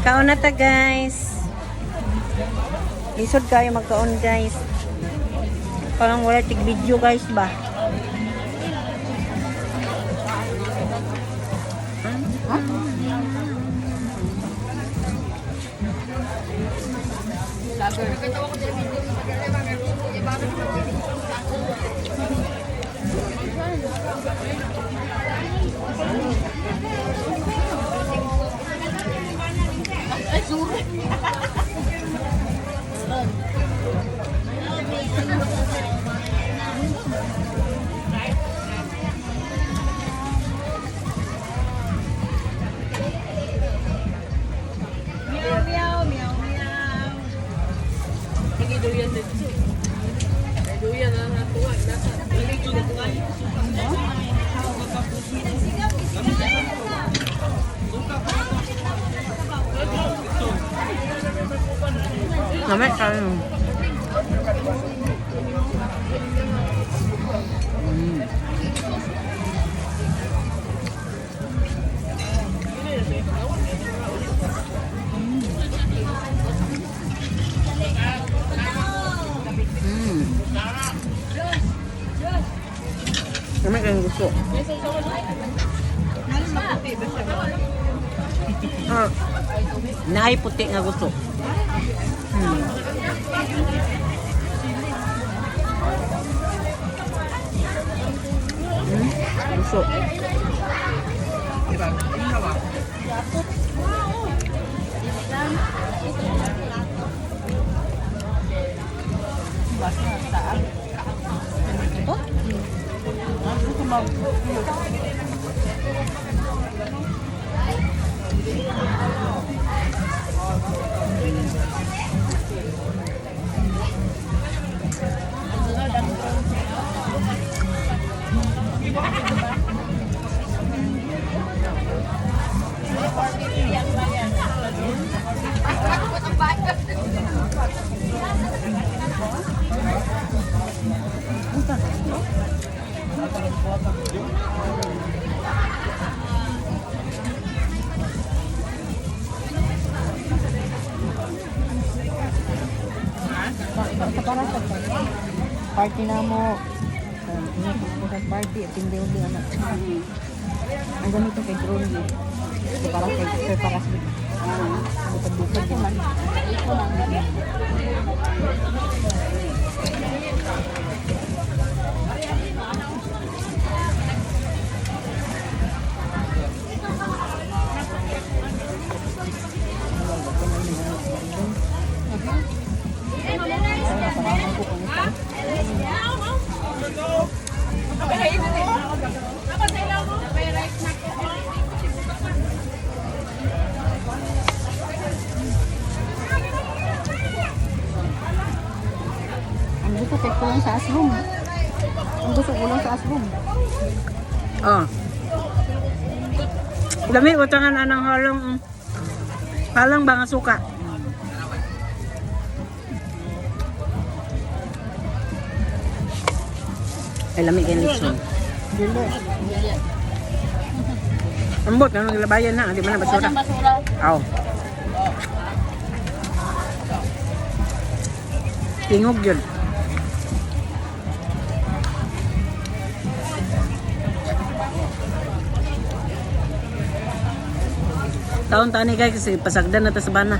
Kaon na ta guys. Lisod kayo magkaon guys. Parang wala tig video guys ba? Namanya kan. Namanya kan gusto. Naay puti nga gusto. Gusto. Party na mo. Party at hindi ulit anak. Ang ganito kay drone yun. Para kay para sa bukad-bukad yun. Ang gusto ko lang sa asroom. Ang gusto ko lang sa asroom. Oh. Dami utangan anang halong. Halang ba nga suka? Ay, lamig yan litson. Ambot, anong ilabayan na? Di ba na basura? Oo. Tingog yun. Taon-taon ni guys kasi pasagdan na ta sa bana.